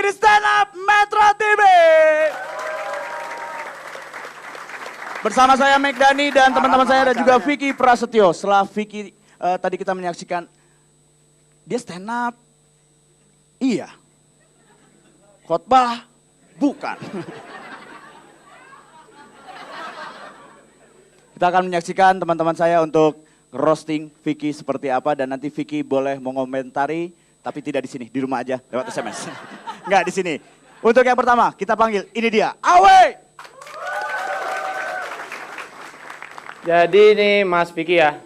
di Stand Up Metro TV. Bersama saya Megdani dan teman-teman saya dan juga Vicky Prasetyo. Setelah Vicky tadi kita menyaksikan dia stand up. Iya. Khotbah bukan. Kita akan menyaksikan teman-teman saya untuk roasting Vicky seperti apa dan nanti Vicky boleh mengomentari tapi tidak di sini, di rumah aja lewat SMS. Enggak di sini. Untuk yang pertama kita panggil, ini dia, Awe. Jadi ini Mas Vicky ya,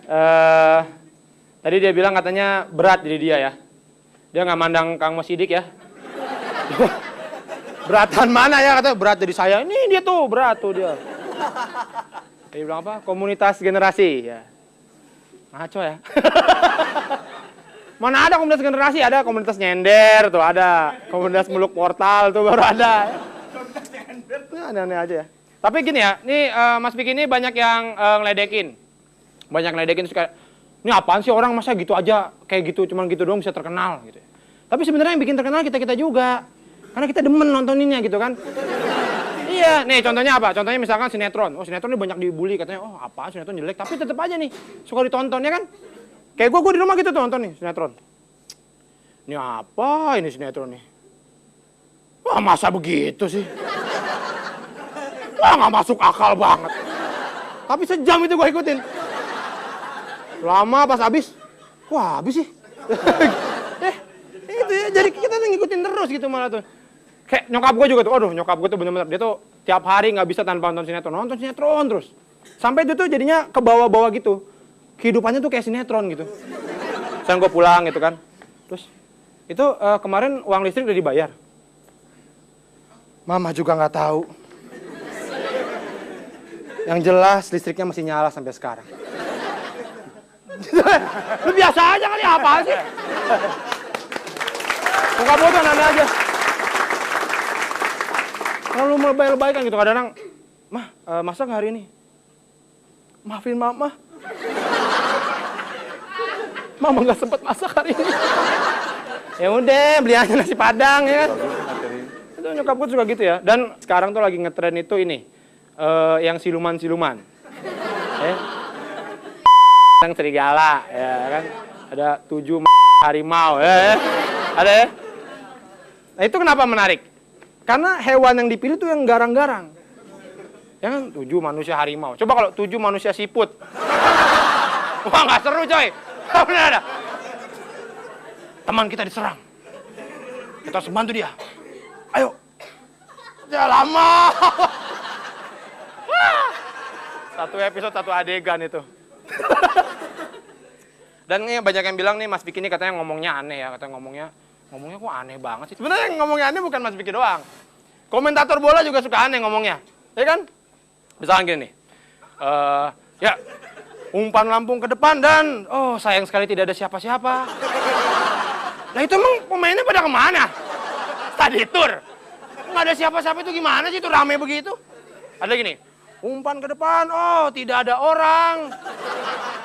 tadi dia bilang katanya berat jadi dia ya. Dia nggak mandang Kang Mas Sidik ya. Beratan mana ya, katanya berat jadi saya. Ini dia tuh, berat tuh dia. Dia bilang apa? Komunitas generasi ya. Ngaco ya. Mana ada komunitas generasi, ada komunitas nyender tuh, ada. Komunitas muluk portal tuh baru ada. Ini aneh-aneh aja ya. Tapi gini ya, ini Mas Vicky ini banyak yang ngeledekin. Banyak ngeledekin suka, ini apaan sih orang masa gitu aja, kayak gitu, cuman gitu doang bisa terkenal gitu. Tapi sebenarnya yang bikin terkenal kita-kita juga. Karena kita demen nontoninnya gitu kan. Iya, nih contohnya apa? Contohnya misalkan sinetron. Oh sinetron ini banyak dibully, katanya oh apa sinetron jelek. Tapi tetap aja nih, suka ditonton ya kan. Kayak gue di rumah gitu tuh nonton nih sinetron. Ini apa ini sinetron nih? Wah masa begitu sih? Wah nggak masuk akal banget. Tapi sejam itu gue ikutin. Lama pas habis, wah habis sih. Itu ya, jadi kita tuh ngikutin terus gitu malah tuh. Kayak nyokap gue juga tuh, aduh nyokap gue tuh bener-bener, dia tuh tiap hari nggak bisa tanpa nonton sinetron terus. Sampai itu tuh jadinya ke bawah-bawah gitu. Kehidupannya tuh kayak sinetron gitu. Sekarang gue pulang gitu kan. Terus, itu kemarin uang listrik udah dibayar. Mama juga nggak tahu. Yang jelas listriknya masih nyala sampai sekarang. Lu biasa aja kali, apa sih? Muka bodoh nanya aja. Kalau lu lebay-lebay kan gitu kadang-kadang, Mah, masak hari ini? Maafin Mama. Mama nggak sempet masak hari ini. Ya udah, beli aja nasi Padang ya kan. Itu nyokap gue juga gitu ya. Dan sekarang tuh lagi ngetren itu ini. Yang siluman-siluman. Yang serigala, ya kan. Ada 7 harimau, ya. Ada ya. Nah itu kenapa menarik? Karena hewan yang dipilih tuh yang garang-garang. Ya kan 7 manusia harimau. Coba kalau 7 manusia siput. Wah nggak seru coy. Bener ada. Teman kita diserang. Kita harus bantu dia. Ayo. Ya lama. Satu episode, satu adegan itu. Dan ini banyak yang bilang nih Mas Vicky ini katanya ngomongnya aneh ya. Katanya ngomongnya kok aneh banget sih. Sebenarnya yang ngomongnya aneh bukan Mas Vicky doang. Komentator bola juga suka aneh ngomongnya. Ya kan? Misalnya gini nih. Ya, umpan lambung ke depan dan oh sayang sekali tidak ada siapa-siapa. Nah itu emang pemainnya pada kemana? Study tour. Nggak ada siapa-siapa itu gimana sih itu rame begitu? Ada gini. Umpan ke depan, oh tidak ada orang.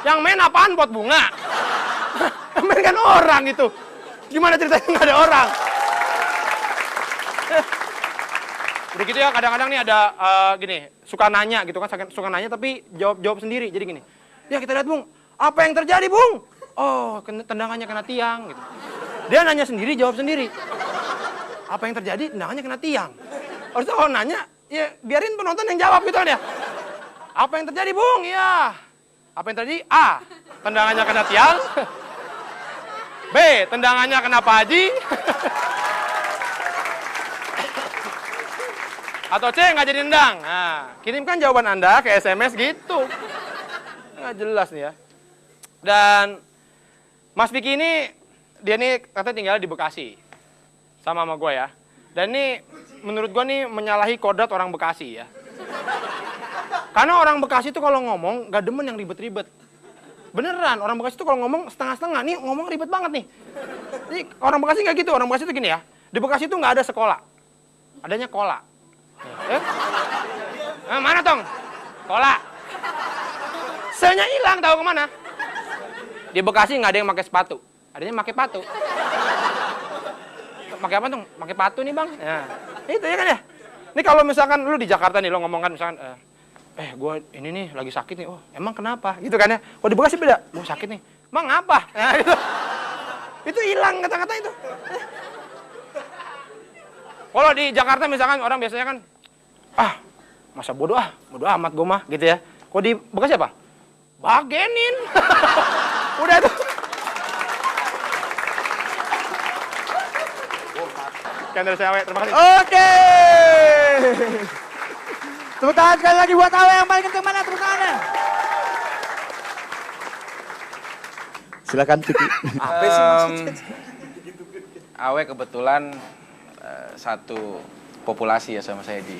Yang main apaan? Pot bunga. Yang main kan orang itu. Gimana ceritanya nggak ada orang? Udah gitu ya, kadang-kadang nih ada gini, suka nanya gitu kan, suka nanya tapi jawab sendiri. Jadi gini, ya kita lihat Bung, apa yang terjadi Bung? Oh, tendangannya kena tiang gitu. Dia nanya sendiri, jawab sendiri. Apa yang terjadi? Tendangannya kena tiang. Harusnya kalau nanya, ya biarin penonton yang jawab gitu kan ya. Apa yang terjadi Bung? Ya. Apa yang terjadi? A. Tendangannya kena tiang. B. Tendangannya kena Pak Haji. Atau C. Nggak jadi nendang. Nah, kirimkan jawaban Anda ke SMS gitu. Nggak jelas nih ya. Dan Mas Vicky ini, dia nih katanya tinggal di Bekasi. Sama gue ya. Dan ini menurut gue nih menyalahi kodrat orang Bekasi ya. Karena orang Bekasi itu kalau ngomong gak demen yang ribet-ribet. Beneran, orang Bekasi itu kalau ngomong setengah-setengah, nih ngomong ribet banget nih. Jadi orang Bekasi gak gitu, orang Bekasi itu gini ya. Di Bekasi itu gak ada sekolah. Adanya kola. Mana tong? Kola. Se-nya hilang, tahu kemana? Di Bekasi gak ada yang pakai sepatu. Adanya pakai patu. pakai apa tuh? Pakai patu nih bang. Ya, itu ya kan ya. Ini kalau misalkan lu di Jakarta nih, lo ngomong kan misalkan, gue ini nih lagi sakit nih. Oh, emang kenapa? Gitu kan ya. Kalau di Bekasi beda. Gue sakit nih. Emang apa? Nah, itu hilang kata-kata itu. Kalau di Jakarta misalkan orang biasanya kan, masa bodoh amat gue mah gitu ya. Kalau di Bekasi apa? Bagenin. Udah itu. Sekian dari saya, Awe. Terima kasih. Oke. Tepuk tangan sekali lagi buat Awe yang paling kenceng mana tepuk tangannya. Silakan Vicky. Apa sih maksudnya? Awe kebetulan satu populasi ya sama saya di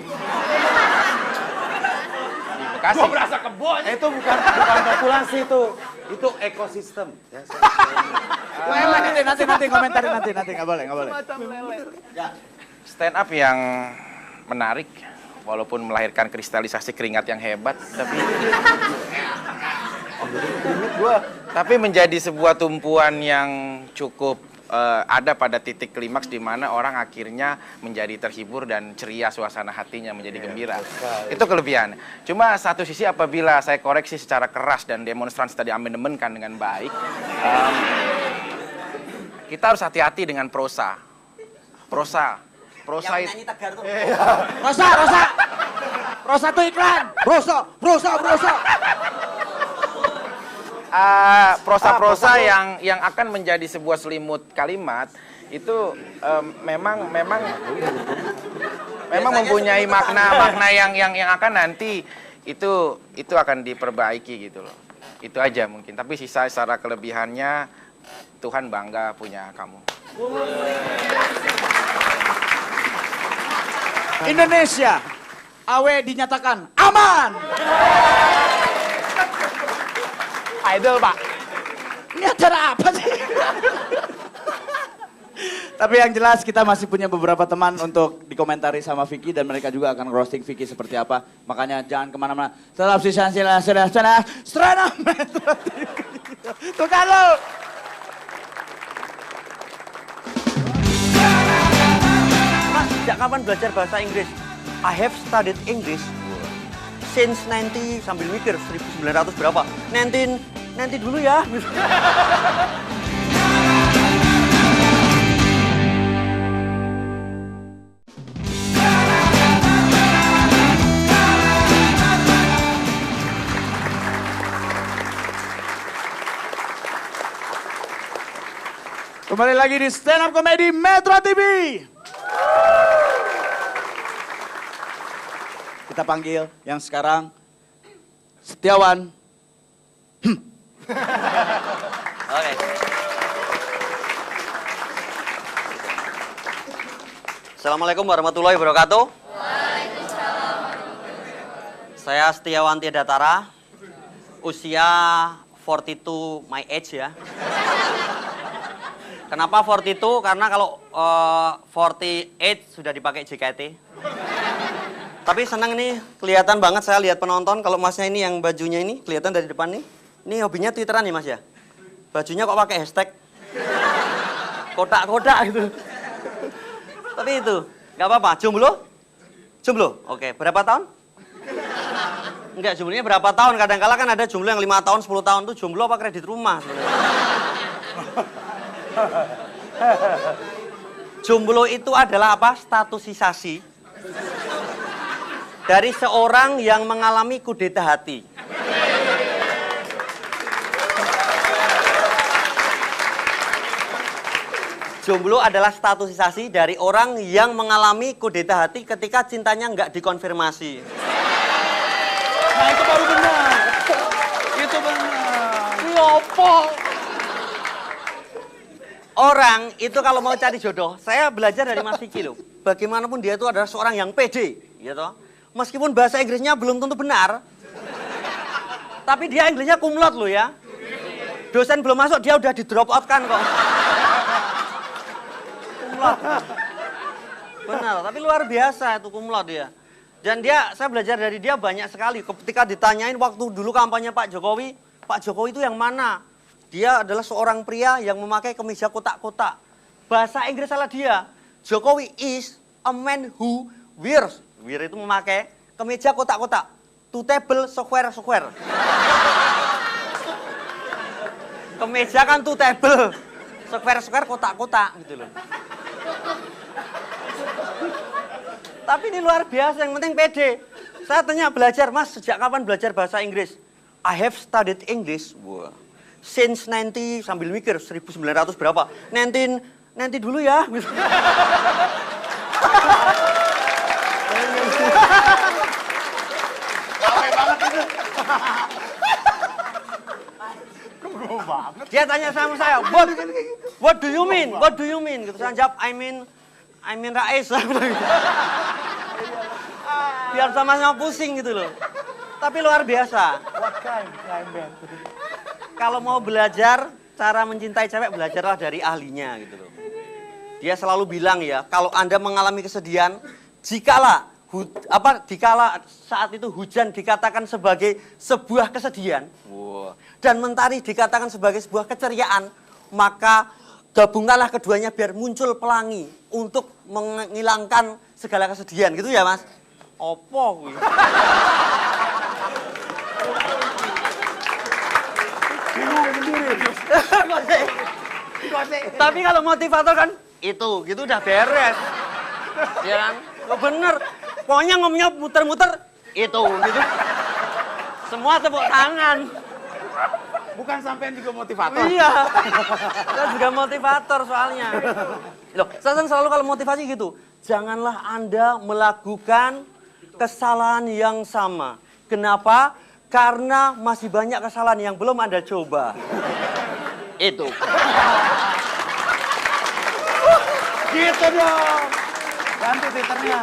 Bekasi. Gua berasa kebo aja. Itu bukan populasi itu ekosistem. Ya, Nanti komentarin nanti nggak boleh. Stand up yang menarik, walaupun melahirkan kristalisasi keringat yang hebat, tapi menjadi sebuah tumpuan yang cukup ada pada titik klimaks di mana orang akhirnya menjadi terhibur dan ceria suasana hatinya menjadi gembira. Itu kelebihan. Cuma satu sisi apabila saya koreksi secara keras dan demonstrasi tadi amendemenkan dengan baik, kita harus hati-hati dengan prosa yang itu. nyanyi Tegar tuh. Rosa tuh iklan. Rosa. Prosa-prosa yang akan menjadi sebuah selimut kalimat itu memang mempunyai makna yang akan nanti itu akan diperbaiki gitu loh. Itu aja mungkin. Tapi sisa secara kelebihannya Tuhan bangga punya kamu. Indonesia, Awe dinyatakan aman. Idol, Pak. Ini acara apa sih? Tapi yang jelas kita masih punya beberapa teman untuk dikomentari sama Vicky dan mereka juga akan roasting Vicky seperti apa. Makanya jangan kemana-mana. Tetap sisa Strana Metro TV. Tuh kalau. Mas, sejak kapan belajar bahasa Inggris? I have studied English since 90 sambil mikir 1900 berapa? 19 dulu ya. Kembali lagi di Stand Up Comedy Metro TV. Kita panggil yang sekarang Setiawan. Oke. Assalamualaikum warahmatullahi wabarakatuh. Saya Setiawan Tiadatara. Usia 42 my age ya. Kenapa 42? Karena kalau 48 sudah dipakai JKT. Tapi senang nih, kelihatan banget saya lihat penonton. Kalau masnya ini yang bajunya ini, kelihatan dari depan nih. Ini hobinya Twitteran nih mas ya. Bajunya kok pakai hashtag. Kotak-kotak gitu. Tapi itu, nggak apa-apa. Jomblo? Jomblo? Oke, berapa tahun? Enggak, jomblonya berapa tahun? Kadang-kala kan ada jomblo yang 5 tahun, 10 tahun tuh jomblo apa kredit rumah sebenarnya. Jomblo itu adalah apa? Statusisasi dari seorang yang mengalami kudeta hati. Jomblo adalah statusisasi dari orang yang mengalami kudeta hati ketika cintanya nggak dikonfirmasi. Nah itu baru benar. Itu benar. Ngopo? Orang itu kalau mau cari jodoh, saya belajar dari Mas Vicky loh. Bagaimanapun dia itu adalah seorang yang pede, gitu. Meskipun bahasa Inggrisnya belum tentu benar, tapi dia Inggrisnya kumlot loh ya. Dosen belum masuk, dia udah di drop out kan kok. Kumlot. Benar, tapi luar biasa itu kumlot dia. Dan dia, saya belajar dari dia banyak sekali. Ketika ditanyain waktu dulu kampanye Pak Jokowi itu yang mana? Dia adalah seorang pria yang memakai kemeja kotak-kotak. Bahasa Inggris salah dia. Jokowi is a man who wears. Wear itu memakai kemeja kotak-kotak. To table square-square. Kemeja kan to table. Square-square kotak-kotak gitu loh. Tapi ini luar biasa, yang penting pede. Saya tanya belajar, Mas, sejak kapan belajar bahasa Inggris? I have studied English. Wah. Since 90, sambil mikir 1900 berapa? 19 dulu ya. Dia tanya sama saya, what do you mean? What do you mean? Gitu. Saya jawab, I mean Rais. Biar sama-sama pusing gitu loh. Tapi luar biasa. Kalau mau belajar cara mencintai cewek, belajarlah dari ahlinya gitu loh. Dia selalu bilang ya, kalau Anda mengalami kesedihan, dikala saat itu hujan dikatakan sebagai sebuah kesedihan, dan mentari dikatakan sebagai sebuah keceriaan, maka gabungkanlah keduanya biar muncul pelangi untuk menghilangkan segala kesedihan, gitu ya Mas? Opo kuwi? Tapi kalau motivator kan itu, gitu udah beres. Ya kan? Oh, bener. Pokoknya ngomongnya muter-muter itu, gitu. Semua tepuk tangan. Bukan sampean juga motivator. Iya. Saya juga motivator soalnya. Loh, saya kan selalu kalau motivasi gitu. Janganlah Anda melakukan kesalahan yang sama. Kenapa? Karena masih banyak kesalahan yang belum Anda coba. Itu. Gitu dong. Ganti Twitternya.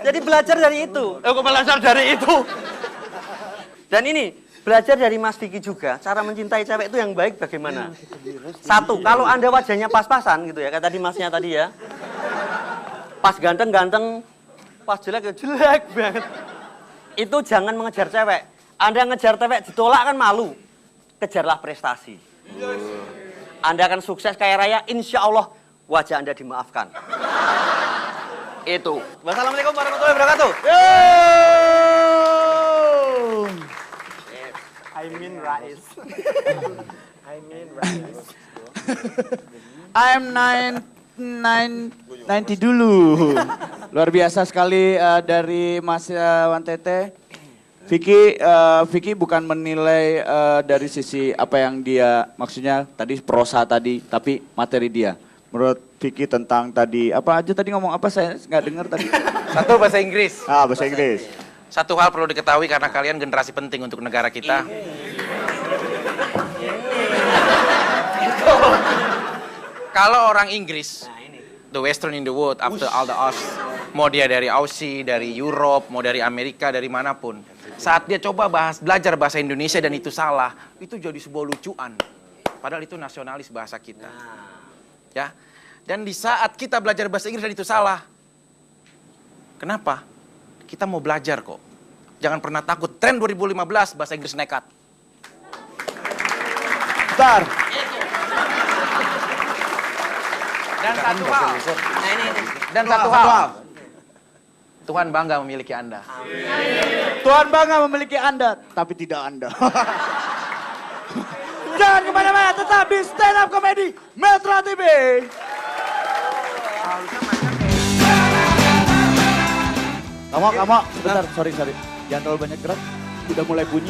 Jadi belajar dari itu. Aku belajar dari itu. Dan ini, belajar dari Mas Vicky juga, cara mencintai cewek itu yang baik bagaimana? Satu, kalau Anda wajahnya pas-pasan gitu ya, kayak tadi Masnya tadi ya. Pas ganteng-ganteng, pas jelek ya jelek banget. Itu jangan mengejar cewek. Anda ngejar cewek ditolak kan malu. Kejarlah prestasi. Anda akan sukses kaya raya, insya Allah wajah Anda dimaafkan. Itu. Wassalamualaikum warahmatullahi wabarakatuh. I mean Rais. I'm 90 dulu. Luar biasa sekali dari Mas Wantete. Vicky bukan menilai dari sisi apa yang dia maksudnya tadi prosa tadi, tapi materi dia. Menurut Vicky tentang tadi apa aja tadi ngomong apa saya nggak dengar tadi. Satu, bahasa Inggris. Bahasa Inggris. Satu hal perlu diketahui karena kalian generasi penting untuk negara kita. Kalau orang Inggris, the western in the world, after all the us, mau dia dari Aussie, dari Europe, mau dari Amerika, dari manapun, saat dia coba belajar bahasa Indonesia dan itu salah, itu jadi sebuah lucuan. Padahal itu nasionalis bahasa kita. Ya. Dan di saat kita belajar bahasa Inggris dan itu salah, kenapa? Kita mau belajar kok. Jangan pernah takut. Tren 2015 bahasa Inggris nekat. Bentar. Dan satu hal. Dan satu hal. Tuhan bangga memiliki Anda. Tuhan bangga memiliki Anda, tapi tidak Anda. Jangan kemana-mana, tetap di Stand Up Comedy Metro TV. Kamu, sebentar, sorry. Jangan terlalu banyak gerak, udah mulai bunyi.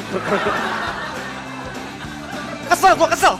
Kesel, gua kesel.